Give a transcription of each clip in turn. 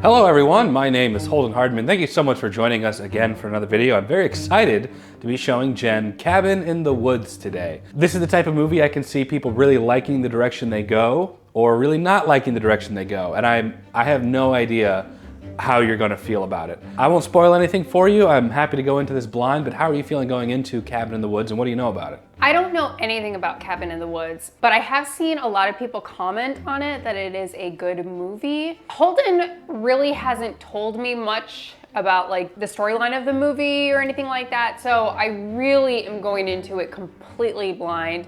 Hello everyone, my name is Holden Hardman. Thank you so much for joining us again for another video. I'm very excited to be showing Jen Cabin in the Woods today. This is the type of movie I can see people really liking the direction they go or really not liking the direction they go. And I have no idea how you're gonna feel about it. I won't spoil anything for you. I'm happy to go into this blind, but how are you feeling going into Cabin in the Woods and what do you know about it? I don't know anything about Cabin in the Woods, but I have seen a lot of people comment on it that it is a good movie. Holden really hasn't told me much about like the storyline of the movie or anything like that, so I really am going into it completely blind.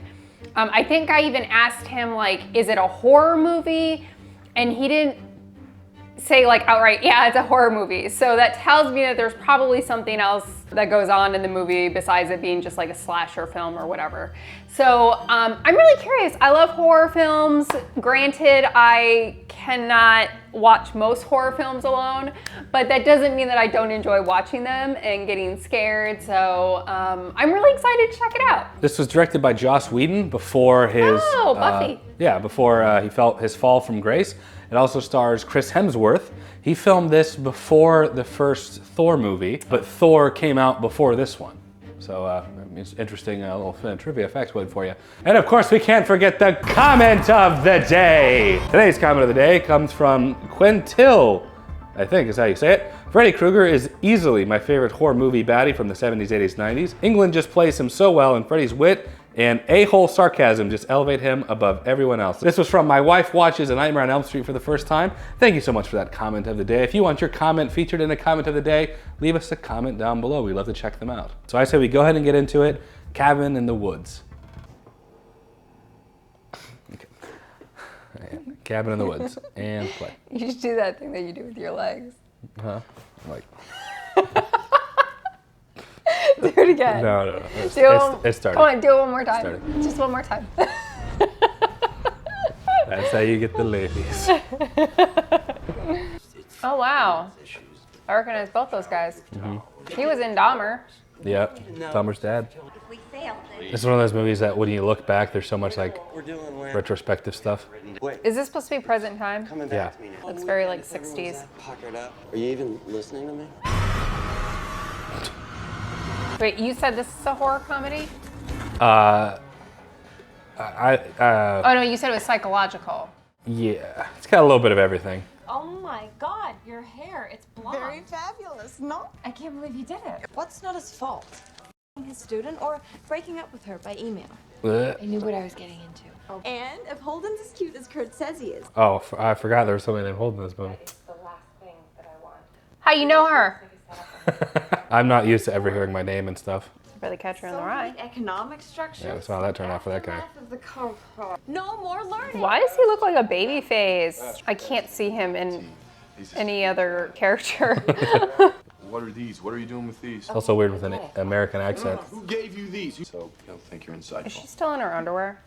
I think I even asked him like, is it a horror movie? And he didn't say like outright, yeah, it's a horror movie. So that tells me that there's probably something else that goes on in the movie besides it being just like a slasher film or whatever. So I'm really curious. I love horror films. Granted, I cannot watch most horror films alone, but that doesn't mean that I don't enjoy watching them and getting scared. So I'm really excited to check it out. This was directed by Joss Whedon before his Buffy. Before he felt his fall from grace. It also stars Chris Hemsworth. He filmed this before the first Thor movie, but Thor came out before this one. So it's interesting little trivia factoid for you. And of course, we can't forget the comment of the day. Today's comment of the day comes from Quintil, I think is how you say it. Freddy Krueger is easily my favorite horror movie baddie from the 70s, 80s, 90s. England just plays him so well, and Freddy's wit and a-hole sarcasm just elevate him above everyone else. This was from My Wife Watches A Nightmare on Elm Street for the first time. Thank you so much for that comment of the day. If you want your comment featured in a comment of the day, leave us a comment down below. We love to check them out. So I say we go ahead and get into it. Cabin in the Woods. Okay. Cabin in the Woods, and play. You should do that thing that you do with your legs. Huh? Like. Do it again. No. It started. Come on, do it one more time. Just one more time. That's how you get the ladies. Oh, wow. I recognize both those guys. Mm-hmm. He was in Dahmer. Yep, Dahmer's dad. This is one of those movies that when you look back, there's so much like retrospective stuff. Is this supposed to be present time? Yeah. Looks very like 60s. Are you even listening to me? Wait, you said this is a horror comedy? Oh no, you said it was psychological. Yeah, it's got a little bit of everything. Oh my God, your hair, it's blonde. Very fabulous, no? I can't believe you did it. What's not his fault? His student or breaking up with her by email. I knew what I was getting into. Oh. And if Holden's as cute as Kurt says he is. Oh, I forgot there was somebody named Holden in this movie. It's the last thing that I want. How you know her? I'm not used to ever hearing my name and stuff. Really catch her in the rye. Economic structure. Yeah, so how that turned out for that guy. No more learning. Why does he look like a baby face? I can't see him in any other character. What are these? What are you doing with these? Also weird with an American accent. Who gave you these? So they'll think you're insightful. Is she still in her underwear?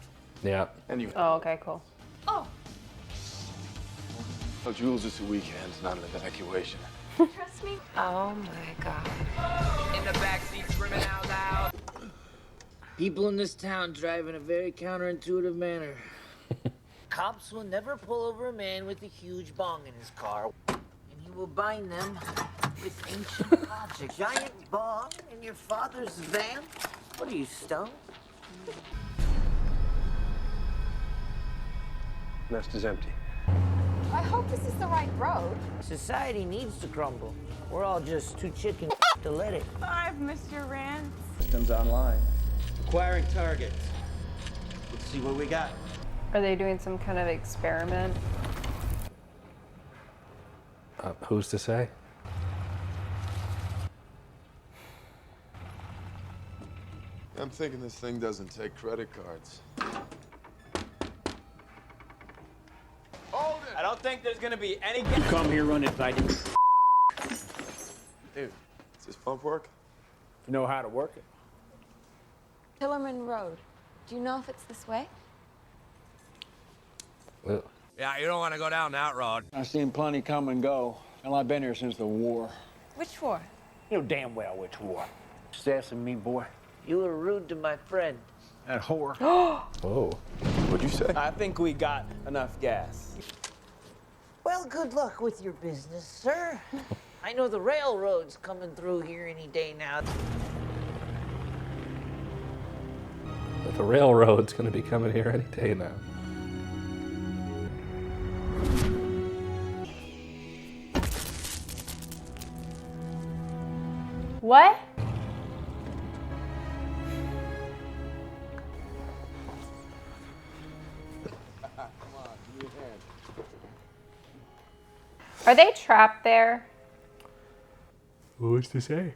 Yeah. Anyway. Oh, okay, cool. Oh, Oh, Jules, it's a weekend, not an evacuation. trust me. Oh my God. In the backseat screaming out loud. People in this town drive in a very counterintuitive manner. Cops will never pull over a man with a huge bong in his car, and he will bind them with ancient logic. Giant bong in your father's van? What are you, stoned? Nest is empty. I hope this is the right road. Society needs to crumble. We're all just too chicken to let it. 5, Mr. Rand. Systems online. Acquiring targets. Let's see what we got. Are they doing some kind of experiment? Who's to say? I'm thinking this thing doesn't take credit cards. Hold it! I don't think there's gonna be any. You come here running fighting. Dude, does this pump work? You know how to work it. Hillerman Road. Do you know if it's this way? Well, Yeah, you don't want to go down that road. I've seen plenty come and go. Well, I've been here since the war. Which war? You know damn well which war. Sassing me, boy. You were rude to my friend. That whore. oh. What'd you say? I think we got enough gas. Well, Well, good luck with your business, sir. I know the railroad's coming through here any day now. The railroad's gonna be coming here any day now. What? Are they trapped there? What's to say?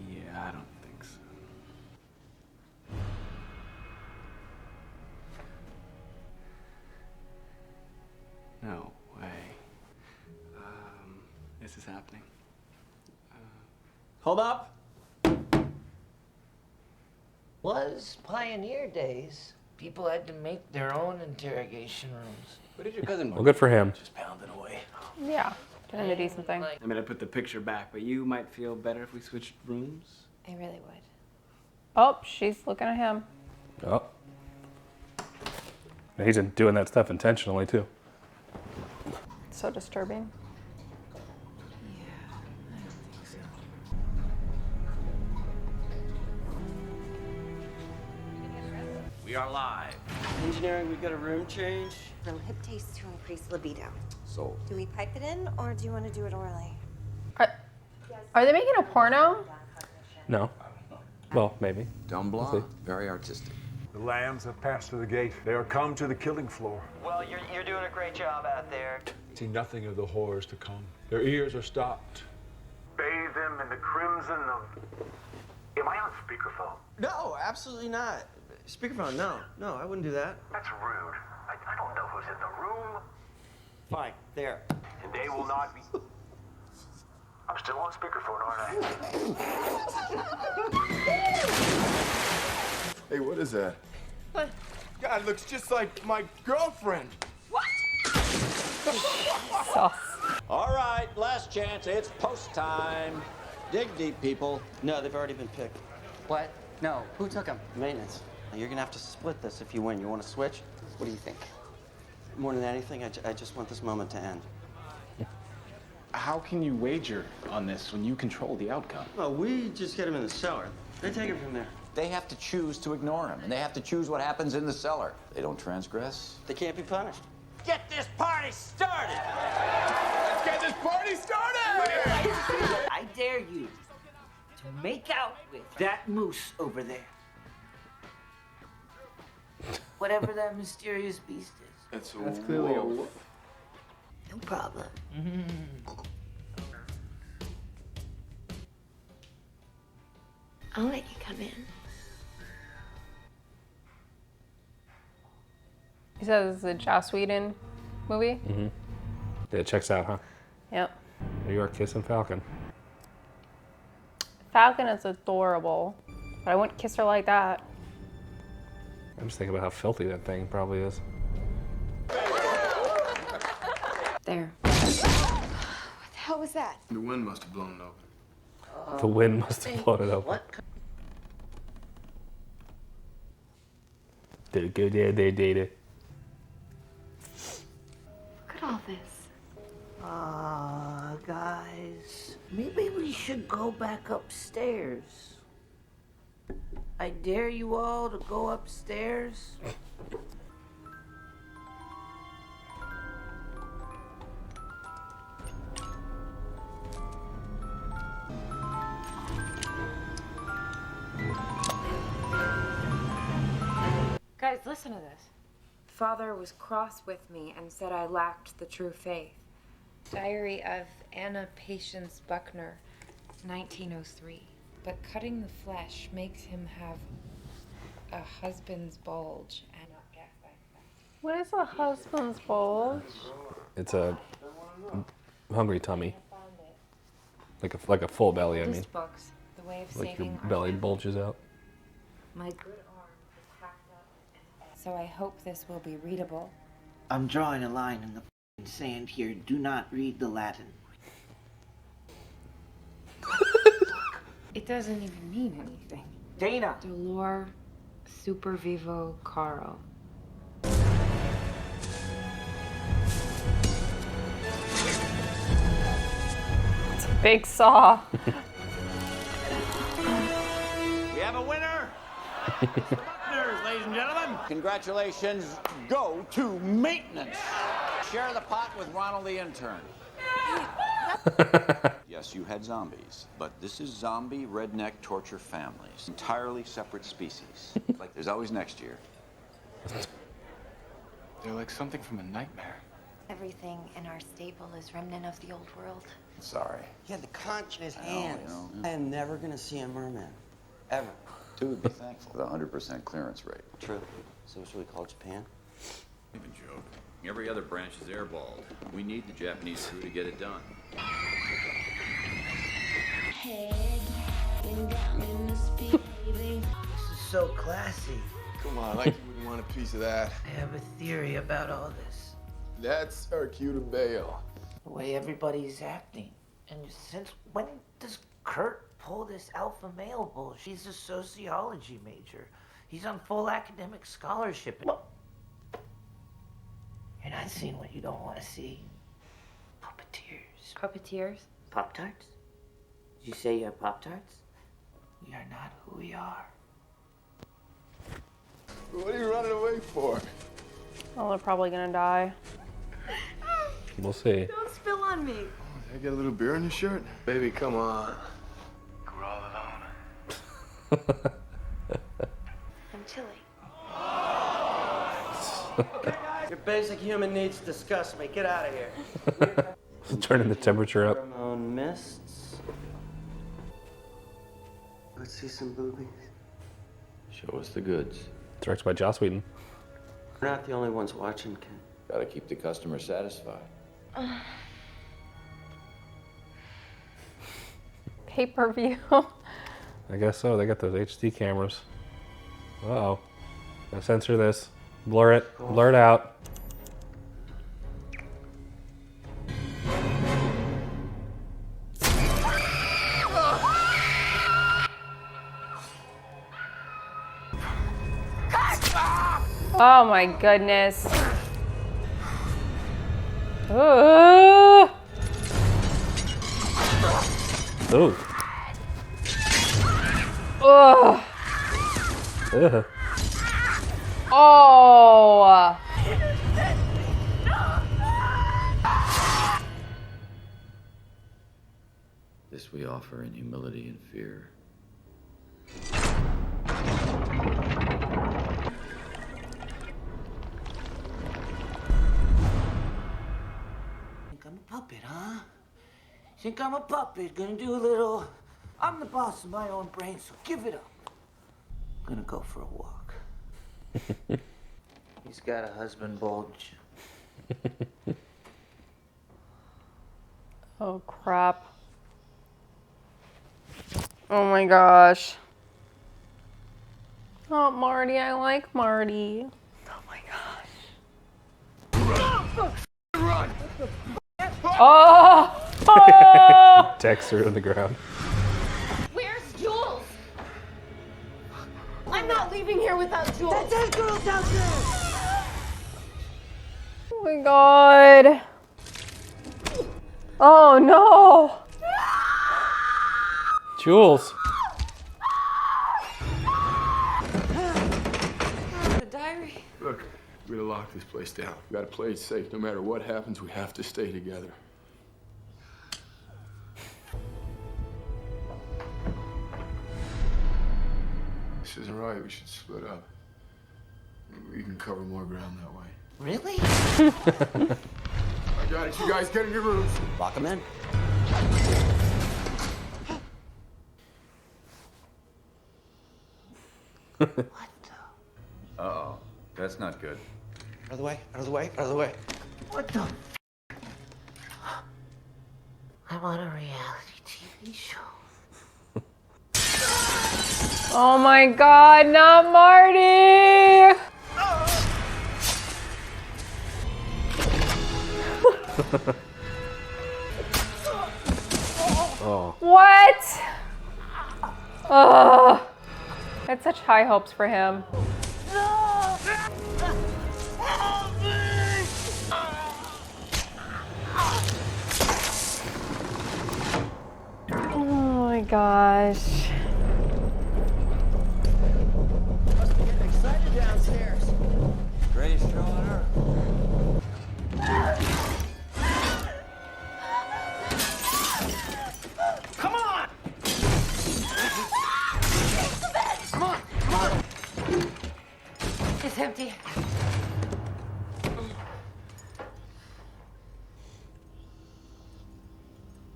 Yeah, I don't think so. No way. This is happening. Hold up! Was pioneer days. People had to make their own interrogation rooms. What did your cousin Well, good for him. Just pounding away. Yeah, doing a decent thing. I mean, I put the picture back, but you might feel better if we switched rooms. I really would. Oh, she's looking at him. Oh. He's doing that stuff intentionally, too. So disturbing. We are live. Engineering, we got a room change. From hip taste to increase libido. Sold. Do we pipe it in, or do you want to do it orally? Are they making a porno? No. Well, maybe. Dumb We'll blah, see. very artistic. The lambs have passed through the gate. They are come to the killing floor. Well, you're doing a great job out there. See nothing of the horrors to come. Their ears are stopped. Bathe them in the crimson of... Am I on speakerphone? No, absolutely not. Speakerphone, no, I wouldn't do that. That's rude. I don't know who's in the room. Fine, there. And they will not be... I'm still on speakerphone, aren't I? Hey, what is that? What? God, looks just like my girlfriend. Sauce. All right, last chance. It's post time. Dig deep, people. No, they've already been picked. What? No. Who took him? Maintenance. Now, you're gonna have to split this if you win. You want to switch? What do you think? More than anything, I just want this moment to end. How can you wager on this when you control the outcome? Oh, we just get him in the cellar. They take it from there. They have to choose to ignore him, and they have to choose what happens in the cellar. They don't transgress. They can't be punished. Get this party started! Let's get this party started! I dare you to make out with that moose over there. Whatever that mysterious beast is. That's clearly a wolf. No problem. I'll let you come in. He says it's a Joss Whedon movie. Mm-hmm. Yeah, it checks out, huh? Yep. New York kissing Falcon. Falcon is adorable, but I wouldn't kiss her like that. I'm just thinking about how filthy that thing probably is. There. What the hell was that? The wind must have blown it open. The wind must have blown it open. What? Did it go there, did it? Look at all this. Guys, maybe we should go back upstairs. I dare you all to go upstairs. Guys, listen to this. Father was cross with me and said I lacked the true faith. Diary of Anna Patience Buckner, 1903. But cutting the flesh makes him have a husband's bulge and not get like that. What is a husband's bulge? It's a hungry tummy. Like a full belly, I This mean. book's the way of Like your saving our belly family. bulges out. My good arm is hacked up, so I hope this will be readable. I'm drawing a line in the Saying here, do not read the Latin. It doesn't even mean anything. Dana! Dolor super vivo caro. It's a big saw. We have a winner. It's the Buckners, ladies and gentlemen. Congratulations go to maintenance. Share the pot with Ronald the intern. Yes, you had zombies, but this is zombie redneck torture families. Entirely separate species. Like there's always next year. They're like something from a nightmare. Everything in our stable is remnant of the old world. Sorry. He had the conch in his know, hands. you know. I am never gonna see a merman. Ever. Two would be thankful. The 100% clearance rate. True. So what should we call Japan? Even joke. Every other branch is airballed. We need the Japanese crew to get it done. This is so classy. Come on, like you wouldn't want a piece of that. I have a theory about all this. That's our cue to bail. The way everybody's acting. And since when does Kurt pull this alpha male bull? She's a sociology major. He's on full academic scholarship. You're not seeing what you don't want to see. Puppeteers. Puppeteers? Pop-Tarts? Did you say you're Pop-Tarts? We are not who we are. What are you running away for? Oh, they're probably gonna die. We'll see. Don't spill on me. Did I get a little beer in your shirt? Baby, come on. We're all alone. I'm chilly. Your basic human needs disgust me. Get out of here. Turning the temperature up. Hormone mists. Let's see some boobies. Show us the goods. Directed by Joss Whedon. We're not the only ones watching, Ken. Gotta keep the customer satisfied. Pay-per-view. I guess so. They got those HD cameras. Uh-oh. Gotta censor this. Blur it. Blur it out. Oh my goodness. Ooh. Ooh. Ugh. Ugh. Oh. This we offer in humility and fear. Think I'm a puppet, huh? Think I'm a puppet, gonna do a little... I'm the boss of my own brain, so give it up. I'm gonna go for a walk. He's got a husband bulge. Oh crap. Oh my gosh. Oh, Marty, I like Marty. Oh my gosh. Run! Oh! Oh! Dexter on the ground. Where's Jules? I'm not leaving here without Jules. That dead girl's out there. Oh my god. Oh no. Jules. The diary. Look, we gotta lock this place down. We gotta play it safe. No matter what happens, we have to stay together. This isn't right. We should split up. We can cover more ground that way. Really? I got it. You guys get in your rooms. Lock them in. What the? Uh-oh. That's not good. Out of the way, out of the way, out of the way. What the? I'm on a reality TV show. Oh my god, not Marty! Oh. What? Ugh. I had such high hopes for him. Oh my gosh. Must be getting excited downstairs. Greatest show on earth. Come on! Come on, come on. It's empty.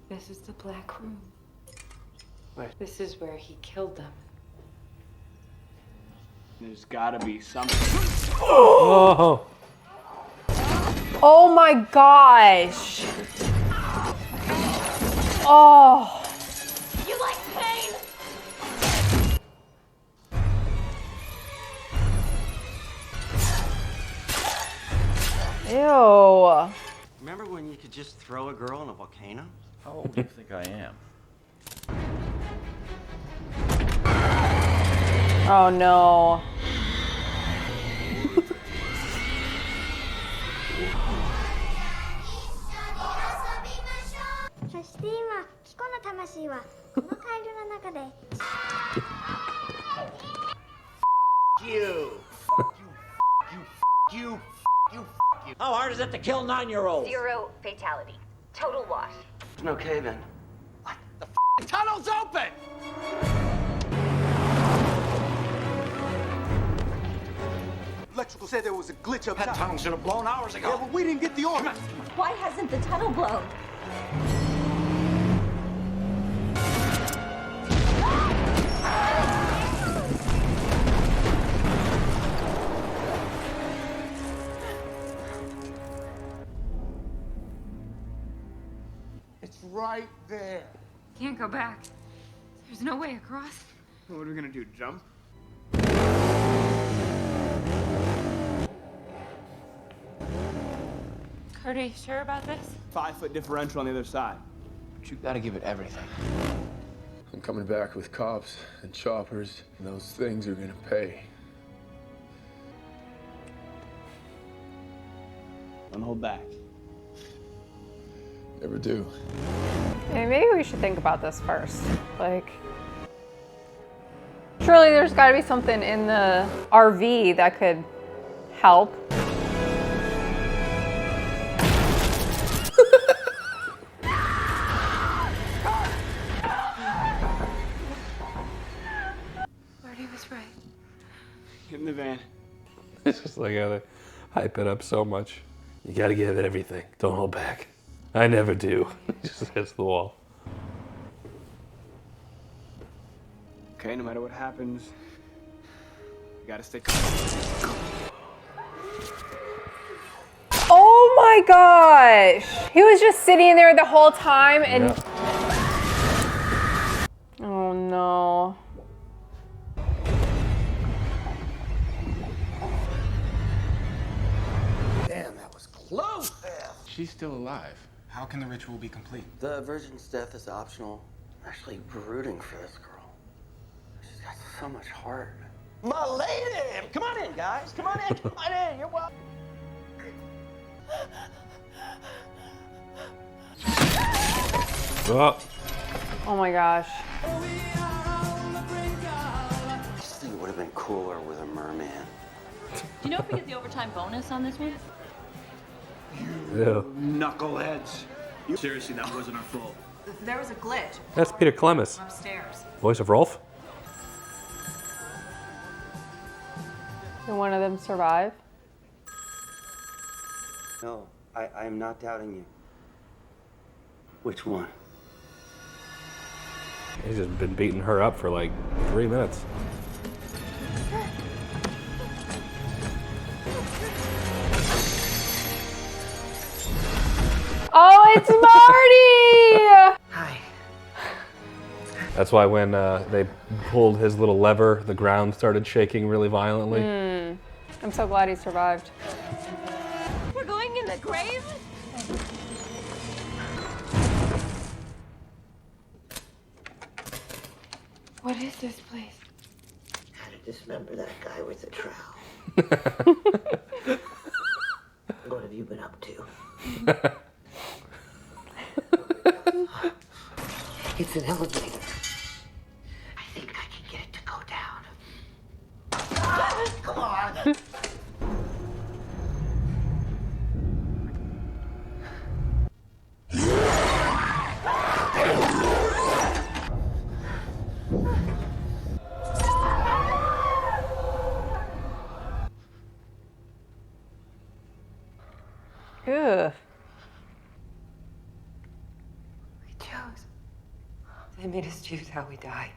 This is the black room. Wait. This is where he killed them. There's gotta be something. Oh. Oh my gosh. Oh. You like pain? Ew. Remember when you could just throw a girl in a volcano? How old do you think I am? Oh no. そして今、キコの魂はこのカエルの中で。You. How hard is it to kill 9-year-olds? 0 fatality. Total wash. Okay then. The tunnel's open! Electrical said there was a glitch up top. That tunnel should have blown hours ago. Yeah, but we didn't get the order. Why hasn't the tunnel blown? It's right there. Can't go back. There's no way across. What are we gonna do, jump? Kurt, are you sure about this? 5-foot differential on the other side. But you gotta give it everything. I'm coming back with cops and choppers, and those things are gonna pay. Don't hold back. Never do. Hey, maybe we should think about this first. Like, surely there's got to be something in the RV that could help. Marty was right. Get in the van. It's just like how they hype it up so much. You gotta give it everything. Don't hold back. I never do. Just hits the wall. Okay, no matter what happens, you gotta stay calm. Oh my gosh! He was just sitting there the whole time and... Yeah. Oh no. Damn, that was close. She's still alive. How can the ritual be complete? The virgin's death is optional. I'm actually rooting for this girl. She's got so much heart. My lady! Come on in, guys. Come on in. Come on in. You're welcome. Oh. Oh my gosh. I just think it would have been cooler with a merman. Do you know if we get the overtime bonus on this one? Yeah. Knuckleheads. Seriously, that wasn't our fault. There was a glitch. That's Peter Clemens, Upstairs. voice of Rolf. Did one of them survive? No, I am not doubting you. Which one? He's just been beating her up for like 3 minutes. Oh, it's Marty! Hi. That's why when they pulled his little lever, the ground started shaking really violently. I'm so glad he survived. We're going in the grave? What is this place? How to dismember that guy with the trowel. What have you been up to? It's an elevator. I think I can get it to go down. Come on! Ugh. We chose. They made us choose how we die.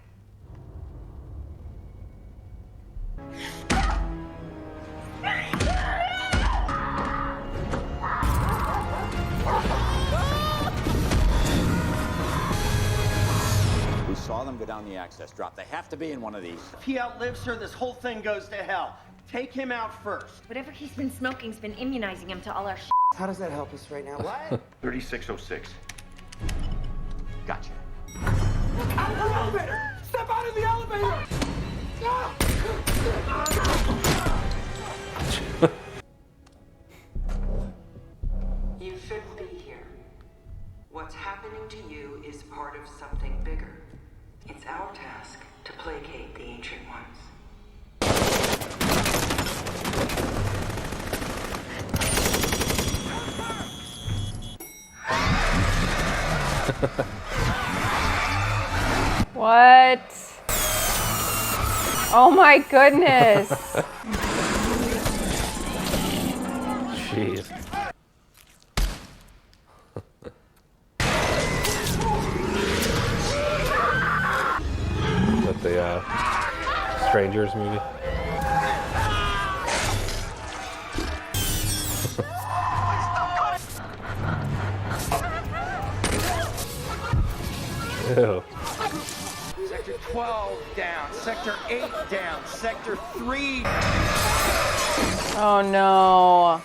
We saw them go down the access drop. They have to be in one of these. If he outlives her, this whole thing goes to hell. Take him out first. Whatever he's been smoking's been immunizing him to all our shit. How does that help us right now? What? 3606. Gotcha. Out of the elevator! Step out of the elevator! You shouldn't be here. What's happening to you is part of something bigger. It's our task to placate the Ancient Ones. What? Oh my goodness. Jeez. Is that the Strangers movie? Ew. Sector 12 down. Sector 8 down. Sector 3. Oh no.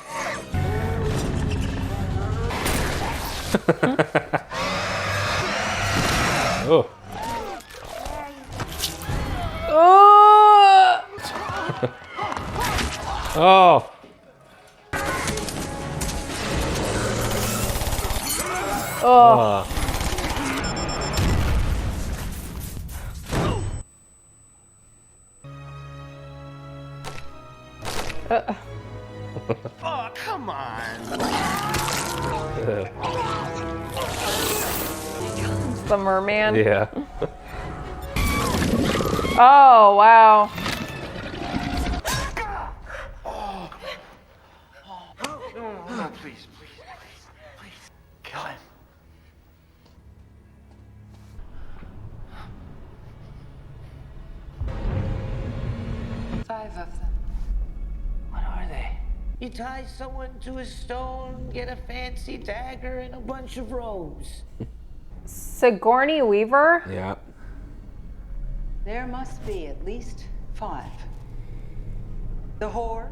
Oh. Oh. Oh. Oh. Oh, come on. It's the merman. Yeah. Oh, wow. No, please. Kill him. Five of them. What are they? You tie someone to a stone, get a fancy dagger, and a bunch of robes. Sigourney Weaver? Yeah. There must be at least 5. The whore,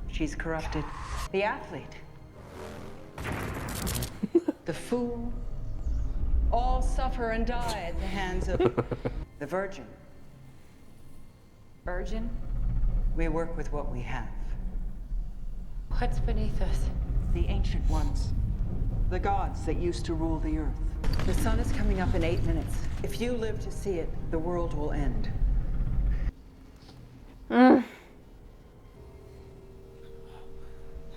she's corrupted. The athlete, the fool, all suffer and die at the hands of the virgin. Virgin? We work with what we have. What's beneath us? The ancient ones. The gods that used to rule the earth. The sun is coming up in 8 minutes. If you live to see it, the world will end.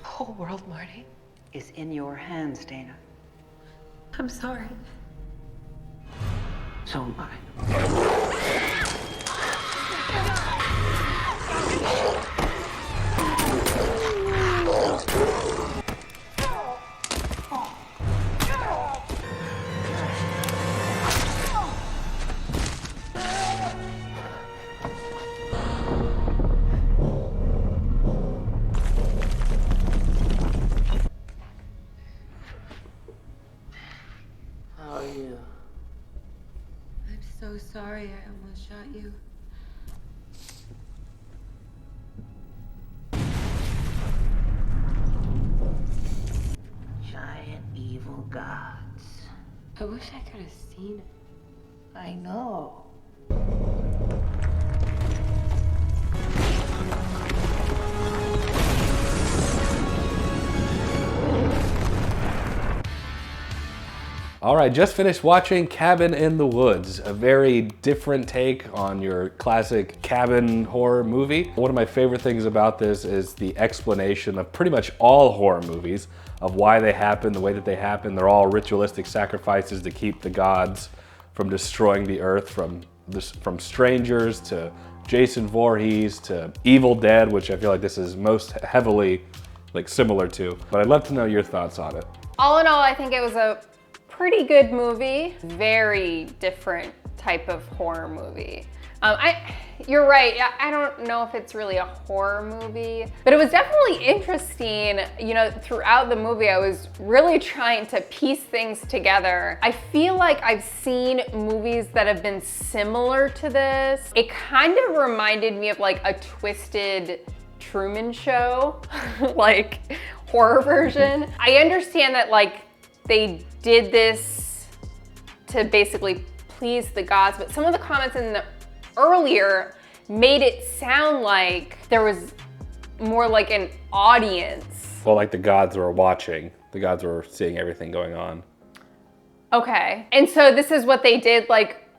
Whole world, Marty. Is in your hands, Dana. I'm sorry. So am I. How are you? I'm so sorry I almost shot you. Giant evil gods. I wish I could have seen it. I know. All right, just finished watching Cabin in the Woods, a very different take on your classic cabin horror movie. One of my favorite things about this is the explanation of pretty much all horror movies, of why they happen, the way that they happen. They're all ritualistic sacrifices to keep the gods from destroying the earth, from Strangers to Jason Voorhees to Evil Dead, which I feel like this is most heavily similar to. But I'd love to know your thoughts on it. All in all, I think it was a pretty good movie. Very different type of horror movie. You're right, I don't know if it's really a horror movie, but it was definitely interesting. You know, throughout the movie, I was really trying to piece things together. I feel like I've seen movies that have been similar to this. It kind of reminded me of like a twisted Truman Show, like horror version. I understand that like they did this to basically please the gods, but some of the comments in the earlier made it sound like there was more like an audience. Well, like the gods were watching. The gods were seeing everything going on. Okay, and so this is what they did, like,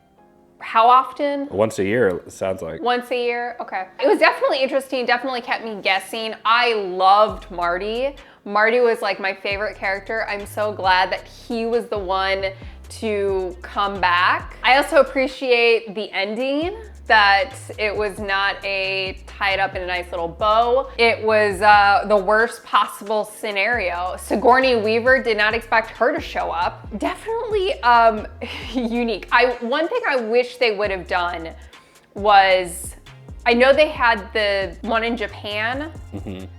how often? Once a year, it sounds like. Once a year, okay. It was definitely interesting, definitely kept me guessing. I loved Marty. Marty was like my favorite character. I'm so glad that he was the one to come back. I also appreciate the ending, that it was not tied up in a nice little bow. It was the worst possible scenario. Sigourney Weaver, did not expect her to show up. Definitely unique. One thing I wish they would have done was, I know they had the one in Japan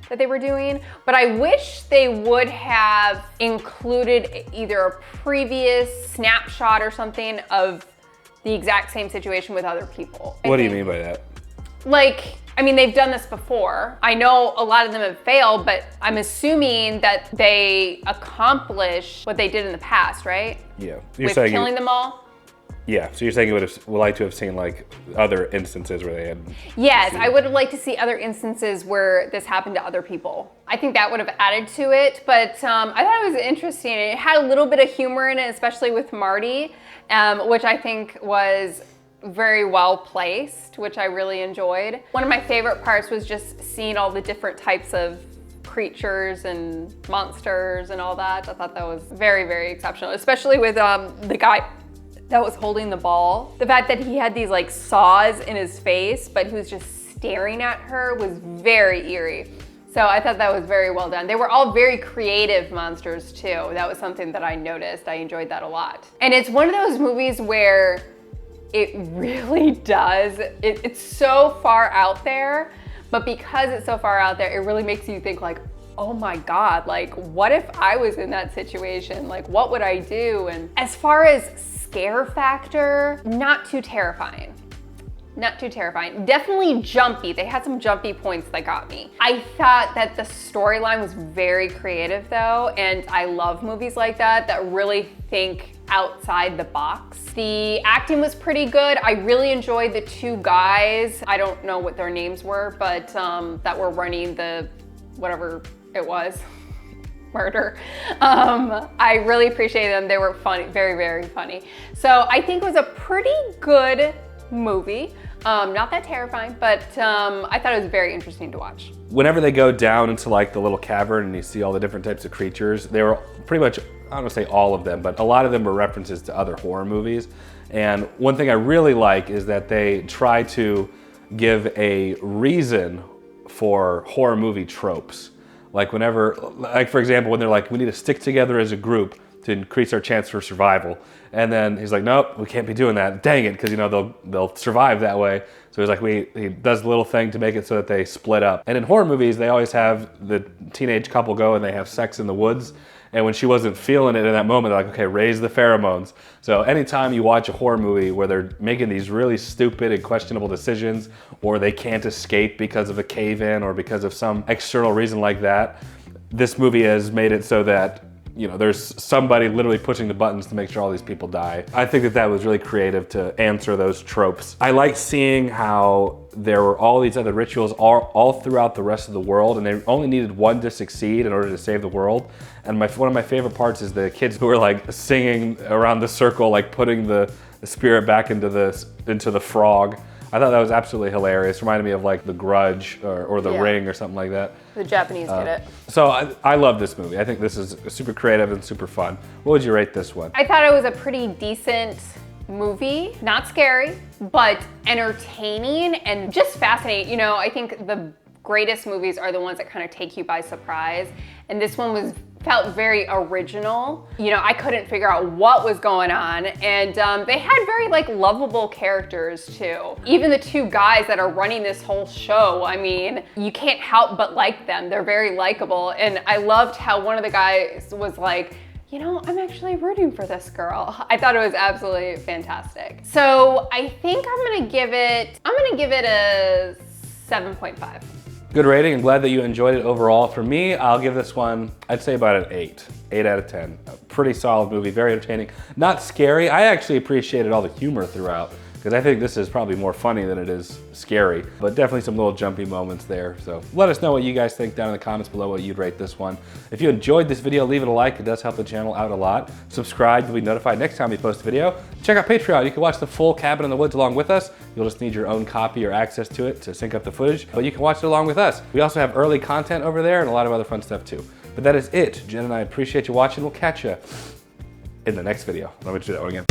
that they were doing, but I wish they would have included either a previous snapshot or something of the exact same situation with other people. What do you mean by that? Like, I mean, they've done this before. I know a lot of them have failed, but I'm assuming that they accomplish what they did in the past, right? Yeah. With killing them all? Yeah, so you're saying you would like to have seen like other instances where they had... Yes, I would have liked to see other instances where this happened to other people. I think that would have added to it, but I thought it was interesting. It had a little bit of humor in it, especially with Marty, which I think was very well placed, which I really enjoyed. One of my favorite parts was just seeing all the different types of creatures and monsters and all that. I thought that was very, very exceptional, especially with the guy that was holding the ball. The fact that he had these like saws in his face, but he was just staring at her was very eerie. So I thought that was very well done. They were all very creative monsters too. That was something that I noticed. I enjoyed that a lot. And it's one of those movies where it really does. It's so far out there, but because it's so far out there, it really makes you think like, oh my God, like what if I was in that situation? Like what would I do? And as far as scare factor, not too terrifying. Not too terrifying. Definitely jumpy. They had some jumpy points that got me. I thought that the storyline was very creative though, and I love movies like that really think outside the box. The acting was pretty good. I really enjoyed the two guys. I don't know what their names were, but that were running the, whatever it was, murder. I really appreciated them. They were funny, very, very funny. So I think it was a pretty good movie. Not that terrifying, but I thought it was very interesting to watch. Whenever they go down into like the little cavern and you see all the different types of creatures, they were pretty much, I don't want to say all of them, but a lot of them were references to other horror movies. And one thing I really like is that they try to give a reason for horror movie tropes. Like whenever, like for example, when they're like, we need to stick together as a group to increase our chance for survival. And then he's like, nope, we can't be doing that. Dang it, because you know they'll survive that way. So he's like, he does the little thing to make it so that they split up. And in horror movies, they always have the teenage couple go and they have sex in the woods. And when she wasn't feeling it in that moment, they're like, okay, raise the pheromones. So anytime you watch a horror movie where they're making these really stupid and questionable decisions, or they can't escape because of a cave-in or because of some external reason like that, this movie has made it so that you know, there's somebody literally pushing the buttons to make sure all these people die. I think that that was really creative to answer those tropes. I like seeing how there were all these other rituals all throughout the rest of the world, and they only needed one to succeed in order to save the world. And one of my favorite parts is the kids who were like singing around the circle, like putting the spirit back into the frog. I thought that was absolutely hilarious. Reminded me of like The Grudge or The Ring or something like that. The Japanese did it. So I love this movie. I think this is super creative and super fun. What would you rate this one? I thought it was a pretty decent movie. Not scary, but entertaining and just fascinating. You know, I think the greatest movies are the ones that kind of take you by surprise. And this one felt very original. You know, I couldn't figure out what was going on, and they had very like lovable characters too. Even the two guys that are running this whole show, I mean, you can't help but like them. They're very likable, and I loved how one of the guys was like, you know, I'm actually rooting for this girl. I thought it was absolutely fantastic. So I think I'm gonna give it a 7.5. Good rating. I'm glad that you enjoyed it overall. For me, I'll give this one, I'd say about an 8. 8 out of 10. A pretty solid movie, very entertaining. Not scary. I actually appreciated all the humor throughout, because I think this is probably more funny than it is scary, but definitely some little jumpy moments there. So let us know what you guys think down in the comments below, what you'd rate this one. If you enjoyed this video, leave it a like. It does help the channel out a lot. Subscribe to be notified next time we post a video. Check out Patreon. You can watch the full Cabin in the Woods along with us. You'll just need your own copy or access to it to sync up the footage, but you can watch it along with us. We also have early content over there and a lot of other fun stuff too. But that is it. Jen and I appreciate you watching. We'll catch you in the next video. Let me do that one again.